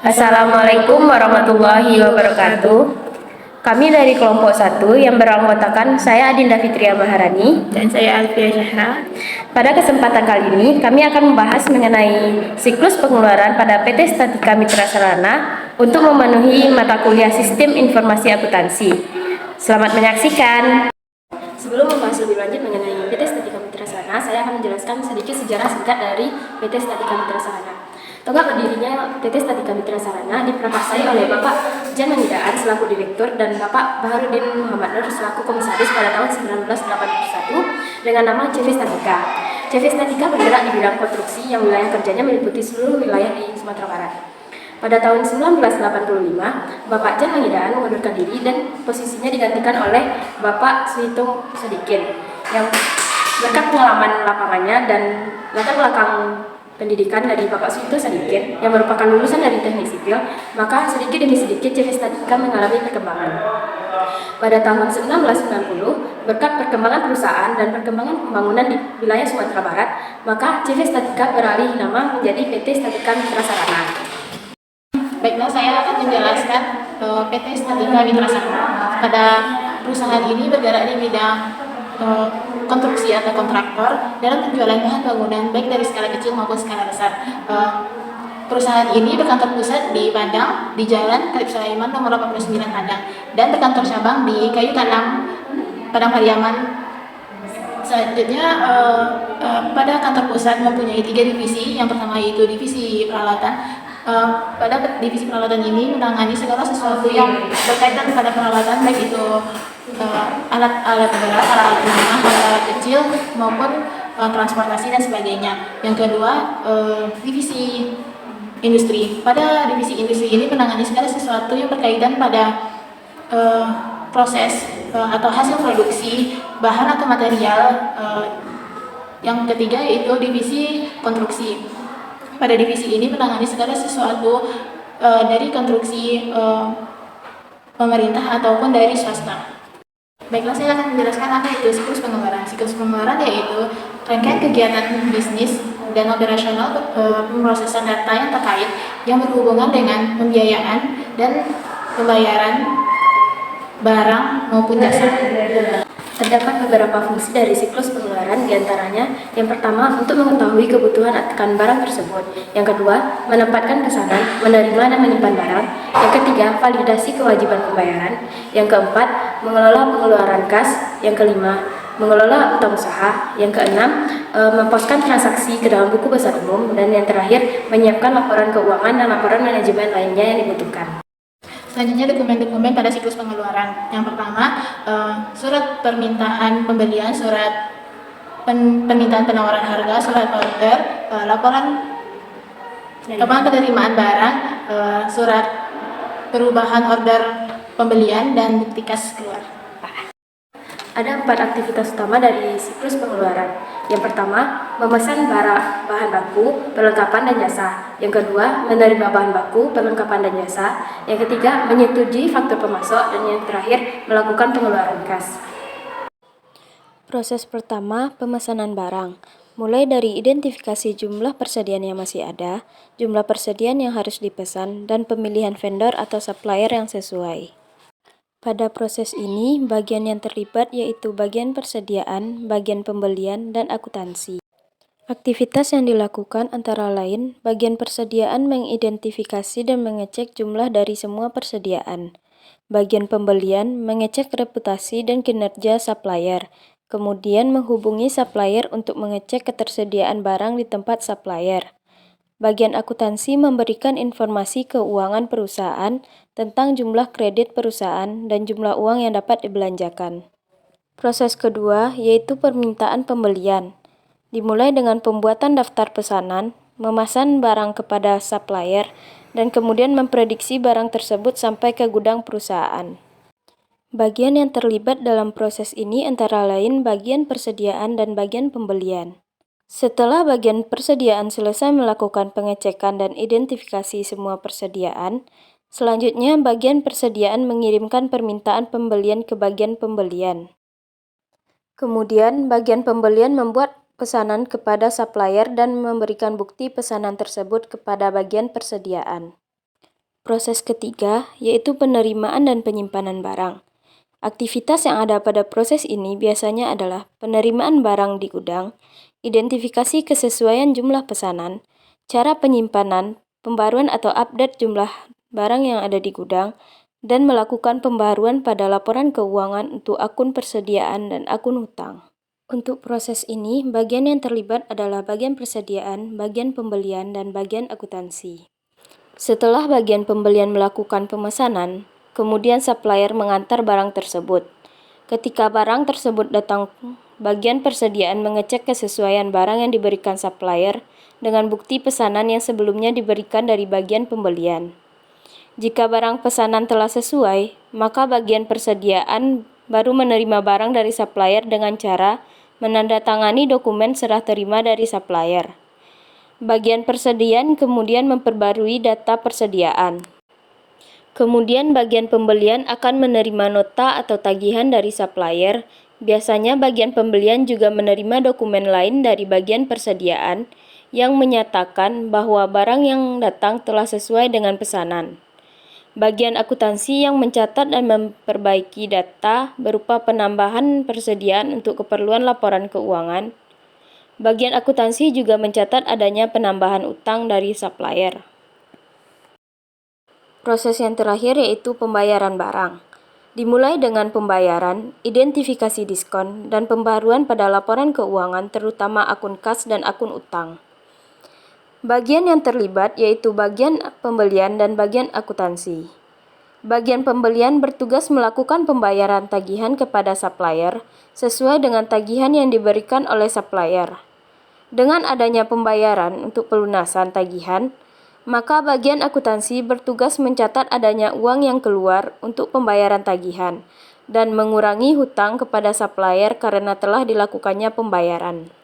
Assalamualaikum warahmatullahi wabarakatuh. Kami dari kelompok 1 yang beranggotakan saya Adinda Fitria Maharani Dan saya Alfia Syahra. Pada kesempatan kali ini kami akan membahas mengenai siklus pengeluaran pada PT Statika Mitra Sarana untuk memenuhi mata kuliah Sistem Informasi Akuntansi. Selamat menyaksikan. Sebelum membahas lebih lanjut mengenai PT Statika Mitra Sarana, saya akan menjelaskan sedikit sejarah singkat dari PT Statika Mitra Sarana. Tonggak berdirinya PT Statika Mitra Sarana diprakarsai oleh Bapak Jan Manidaan selaku Direktur dan Bapak Baharudin Muhammad Nur selaku Komisaris pada tahun 1981 dengan nama CV Statika. CV Statika bergerak di bidang konstruksi yang wilayah kerjanya meliputi seluruh wilayah di Sumatera Barat. Pada tahun 1985, Bapak Jan Manidaan mengundurkan diri dan posisinya digantikan oleh Bapak Suito Sodikin yang berkat pengalaman lapangannya dan latar belakang pendidikan dari Bapak Suito Sadikin yang merupakan lulusan dari teknik sipil, maka sedikit demi sedikit CV Statika mengalami perkembangan. Pada tahun 1990, berkat perkembangan perusahaan dan perkembangan pembangunan di wilayah Sumatera Barat, maka CV Statika beralih nama menjadi PT Statika Mitra Sarana. Baiklah, saya akan menjelaskan PT Statika Mitra Sarana. Pada perusahaan ini bergerak di bidang konstruksi atau kontraktor dalam penjualan bahan bangunan baik dari skala kecil maupun skala besar. Perusahaan ini berkantor pusat di Padang, di Jalan Kalib Sulaiman nomor 89 Padang, dan berkantor cabang di Kayu Tanam, Padang Pariaman. Selanjutnya, pada kantor pusat mempunyai 3 divisi. Yang pertama yaitu divisi peralatan. Pada divisi peralatan ini menangani segala sesuatu yang berkaitan pada peralatan, baik itu alat-alat berat, alat rumah, alat kecil maupun transportasi dan sebagainya. Yang kedua, divisi industri. Pada divisi industri ini menangani segala sesuatu yang berkaitan pada proses atau hasil produksi bahan atau material. Yang ketiga yaitu divisi konstruksi. Pada divisi ini menangani segala sesuatu dari konstruksi pemerintah ataupun dari swasta. Baiklah, saya akan menjelaskan apa itu siklus pengeluaran. Siklus pengeluaran yaitu rangkaian kegiatan bisnis dan operasional pemrosesan data yang terkait yang berhubungan dengan pembiayaan dan pembayaran barang maupun jasa. Terdapat beberapa fungsi dari siklus pengeluaran, diantaranya yang pertama untuk mengetahui kebutuhan akan barang tersebut, yang kedua menempatkan pesanan, menerima dan menyimpan barang, yang ketiga validasi kewajiban pembayaran, yang keempat mengelola pengeluaran kas, yang kelima mengelola utang usaha, yang keenam memposkan transaksi ke dalam buku besar umum, dan yang terakhir menyiapkan laporan keuangan dan laporan manajemen lainnya yang dibutuhkan. Selanjutnya, dokumen-dokumen pada siklus pengeluaran. Yang pertama, surat permintaan pembelian, surat permintaan penawaran harga, surat order, laporan penerimaan barang, surat perubahan order pembelian, dan bukti kas keluar. Ada 4 aktivitas utama dari siklus pengeluaran. Yang pertama, memesan bahan baku, perlengkapan dan jasa. Yang kedua, menerima bahan baku, perlengkapan dan jasa. Yang ketiga, menyetujui faktur pemasok. Dan yang terakhir, melakukan pengeluaran kas. Proses pertama, pemesanan barang. Mulai dari identifikasi jumlah persediaan yang masih ada, jumlah persediaan yang harus dipesan, dan pemilihan vendor atau supplier yang sesuai. Pada proses ini, bagian yang terlibat yaitu bagian persediaan, bagian pembelian, dan akuntansi. Aktivitas yang dilakukan antara lain, bagian persediaan mengidentifikasi dan mengecek jumlah dari semua persediaan. Bagian pembelian mengecek reputasi dan kinerja supplier, kemudian menghubungi supplier untuk mengecek ketersediaan barang di tempat supplier. Bagian akuntansi memberikan informasi keuangan perusahaan tentang jumlah kredit perusahaan dan jumlah uang yang dapat dibelanjakan. Proses kedua yaitu permintaan pembelian. Dimulai dengan pembuatan daftar pesanan, memesan barang kepada supplier, dan kemudian memprediksi barang tersebut sampai ke gudang perusahaan. Bagian yang terlibat dalam proses ini antara lain bagian persediaan dan bagian pembelian. Setelah bagian persediaan selesai melakukan pengecekan dan identifikasi semua persediaan, selanjutnya bagian persediaan mengirimkan permintaan pembelian ke bagian pembelian. Kemudian bagian pembelian membuat pesanan kepada supplier dan memberikan bukti pesanan tersebut kepada bagian persediaan. Proses ketiga yaitu penerimaan dan penyimpanan barang. Aktivitas yang ada pada proses ini biasanya adalah penerimaan barang di gudang, identifikasi kesesuaian jumlah pesanan, cara penyimpanan, pembaruan atau update jumlah barang yang ada di gudang, dan melakukan pembaruan pada laporan keuangan untuk akun persediaan dan akun hutang. Untuk proses ini, bagian yang terlibat adalah bagian persediaan, bagian pembelian, dan bagian akuntansi. Setelah bagian pembelian melakukan pemesanan, kemudian supplier mengantar barang tersebut. Ketika barang tersebut datang, bagian persediaan mengecek kesesuaian barang yang diberikan supplier dengan bukti pesanan yang sebelumnya diberikan dari bagian pembelian. Jika barang pesanan telah sesuai, maka bagian persediaan baru menerima barang dari supplier dengan cara menandatangani dokumen serah terima dari supplier. Bagian persediaan kemudian memperbarui data persediaan. Kemudian bagian pembelian akan menerima nota atau tagihan dari supplier. Biasanya bagian pembelian juga menerima dokumen lain dari bagian persediaan yang menyatakan bahwa barang yang datang telah sesuai dengan pesanan. Bagian akuntansi yang mencatat dan memperbaiki data berupa penambahan persediaan untuk keperluan laporan keuangan. Bagian akuntansi juga mencatat adanya penambahan utang dari supplier. Proses yang terakhir yaitu pembayaran barang. Dimulai dengan pembayaran, identifikasi diskon, dan pembaruan pada laporan keuangan terutama akun kas dan akun utang. Bagian yang terlibat yaitu bagian pembelian dan bagian akuntansi. Bagian pembelian bertugas melakukan pembayaran tagihan kepada supplier sesuai dengan tagihan yang diberikan oleh supplier. Dengan adanya pembayaran untuk pelunasan tagihan, maka bagian akuntansi bertugas mencatat adanya uang yang keluar untuk pembayaran tagihan dan mengurangi hutang kepada supplier karena telah dilakukannya pembayaran.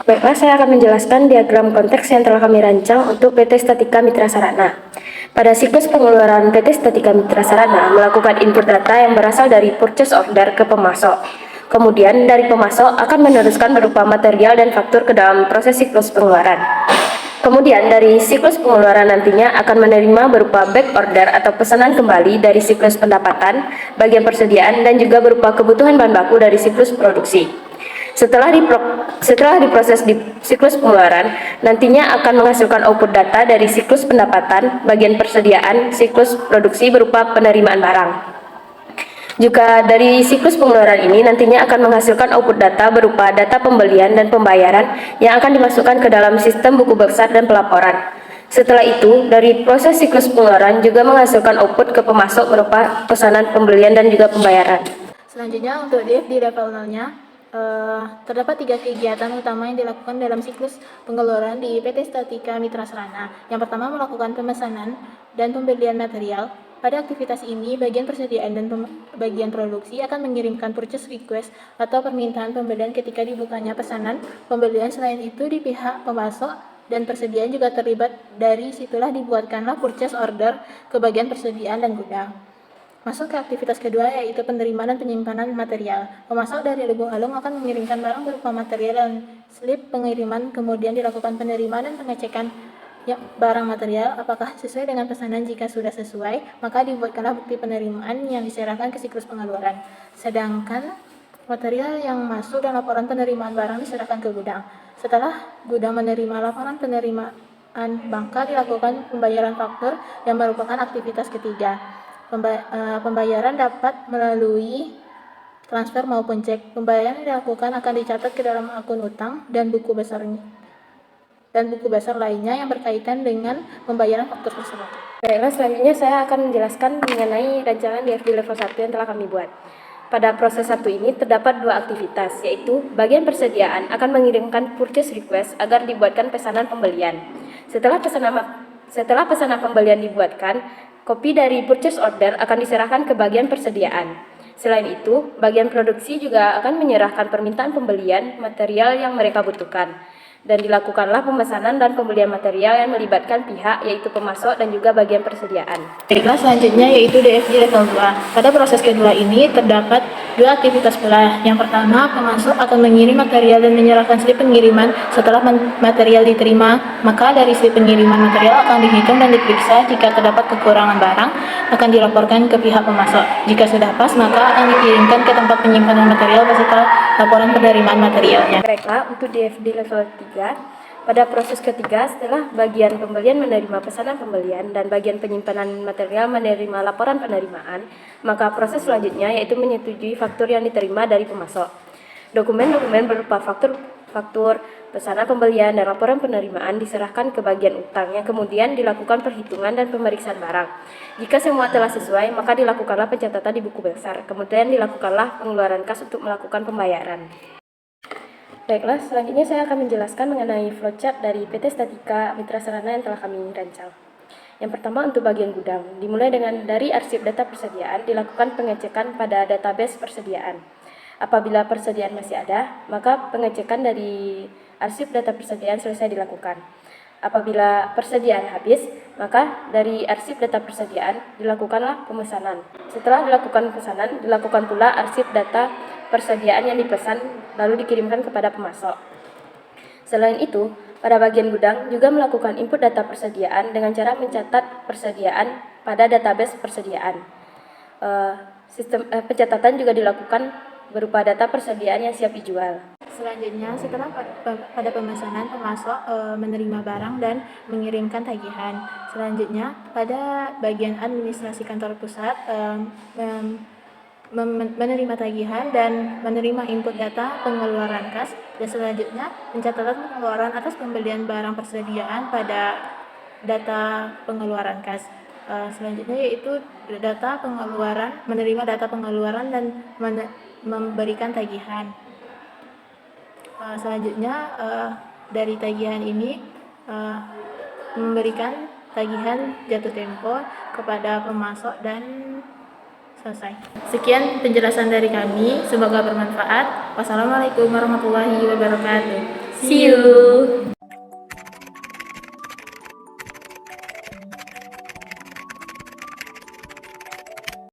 Baiklah, saya akan menjelaskan diagram konteks yang telah kami rancang untuk PT Statika Mitra Sarana. Pada siklus pengeluaran PT Statika Mitra Sarana melakukan input data yang berasal dari purchase order ke pemasok. Kemudian dari pemasok akan meneruskan berupa material dan faktur ke dalam proses siklus pengeluaran. Kemudian dari siklus pengeluaran nantinya akan menerima berupa back order atau pesanan kembali dari siklus pendapatan, bagian persediaan, dan juga berupa kebutuhan bahan baku dari siklus produksi. Setelah diproses di siklus pengeluaran, nantinya akan menghasilkan output data dari siklus pendapatan, bagian persediaan, siklus produksi berupa penerimaan barang. Juga dari siklus pengeluaran ini nantinya akan menghasilkan output data berupa data pembelian dan pembayaran yang akan dimasukkan ke dalam sistem buku besar dan pelaporan. Setelah itu, dari proses siklus pengeluaran juga menghasilkan output ke pemasok berupa pesanan pembelian dan juga pembayaran. Selanjutnya untuk di level 0-nya, terdapat 3 kegiatan utama yang dilakukan dalam siklus pengeluaran di PT Statika Mitra Sarana. Yang pertama, melakukan pemesanan dan pembelian material. Pada aktivitas ini, bagian persediaan dan bagian produksi akan mengirimkan purchase request atau permintaan pembelian ketika dibukanya pesanan pembelian. Selain itu, di pihak pemasok dan persediaan juga terlibat, dari situlah dibuatkanlah purchase order ke bagian persediaan dan gudang. Masuk ke aktivitas kedua yaitu penerimaan dan penyimpanan material. Pemasok dari Lubuk Alung akan mengirimkan barang berupa material dan slip pengiriman, kemudian dilakukan penerimaan dan pengecekan barang material apakah sesuai dengan pesanan. Jika sudah sesuai, maka dibuatkanlah bukti penerimaan yang diserahkan ke siklus pengeluaran. Sedangkan material yang masuk dan laporan penerimaan barang diserahkan ke gudang. Setelah gudang menerima laporan penerimaan, maka dilakukan pembayaran faktur yang merupakan aktivitas ketiga. Pembayaran dapat melalui transfer maupun cek. Pembayaran yang dilakukan akan dicatat ke dalam akun utang dan buku besar lainnya yang berkaitan dengan pembayaran faktur tersebut. Baiklah, selanjutnya saya akan menjelaskan mengenai rancangan DFD level 1 yang telah kami buat. Pada proses 1 ini terdapat 2 aktivitas, yaitu bagian persediaan akan mengirimkan purchase request agar dibuatkan pesanan pembelian. Setelah pesanan pembelian dibuatkan, kopi dari purchase order akan diserahkan ke bagian persediaan. Selain itu, bagian produksi juga akan menyerahkan permintaan pembelian material yang mereka butuhkan. dan dilakukanlah pemesanan dan pembelian material yang melibatkan pihak yaitu pemasok dan juga bagian persediaan. Baiklah, selanjutnya yaitu DFG level 2. Pada proses kedua ini terdapat dua aktivitas pula. Yang pertama, pemasok akan mengirim material dan menyerahkan slip pengiriman. Setelah material diterima, maka dari slip pengiriman material akan dihitung dan diperiksa. Jika terdapat kekurangan barang, akan dilaporkan ke pihak pemasok. Jika sudah pas, maka akan dikirimkan ke tempat penyimpanan material beserta laporan penerimaan materialnya. Baiklah, untuk DFD level 3, pada proses ketiga setelah bagian pembelian menerima pesanan pembelian dan bagian penyimpanan material menerima laporan penerimaan, maka proses selanjutnya yaitu menyetujui faktur yang diterima dari pemasok. Dokumen-dokumen berupa faktur, pesanan pembelian, dan laporan penerimaan diserahkan ke bagian utang yang kemudian dilakukan perhitungan dan pemeriksaan barang. Jika semua telah sesuai, maka dilakukanlah pencatatan di buku besar, kemudian dilakukanlah pengeluaran kas untuk melakukan pembayaran. Baiklah, selanjutnya saya akan menjelaskan mengenai flowchart dari PT Statika Mitra Sarana yang telah kami rancang. Yang pertama untuk bagian gudang, dimulai dari arsip data persediaan dilakukan pengecekan pada database persediaan. Apabila persediaan masih ada, maka pengecekan dari arsip data persediaan selesai dilakukan. Apabila persediaan habis, maka dari arsip data persediaan dilakukanlah pemesanan. Setelah dilakukan pesanan, dilakukan pula arsip data persediaan yang dipesan lalu dikirimkan kepada pemasok. Selain itu, pada bagian gudang juga melakukan input data persediaan dengan cara mencatat persediaan pada database persediaan. Sistem pencatatan juga dilakukan berupa data persediaan yang siap dijual. Selanjutnya, setelah pada pemesanan, pemasok menerima barang dan mengirimkan tagihan. Selanjutnya, pada bagian administrasi kantor pusat menerima tagihan dan menerima input data pengeluaran kas, dan selanjutnya pencatatan pengeluaran atas pembelian barang persediaan pada data pengeluaran kas. Selanjutnya yaitu data pengeluaran, menerima data pengeluaran dan memberikan tagihan. Selanjutnya dari tagihan ini memberikan tagihan jatuh tempo kepada pemasok dan selesai. Sekian penjelasan dari kami, semoga bermanfaat. Wassalamualaikum warahmatullahi wabarakatuh. See you!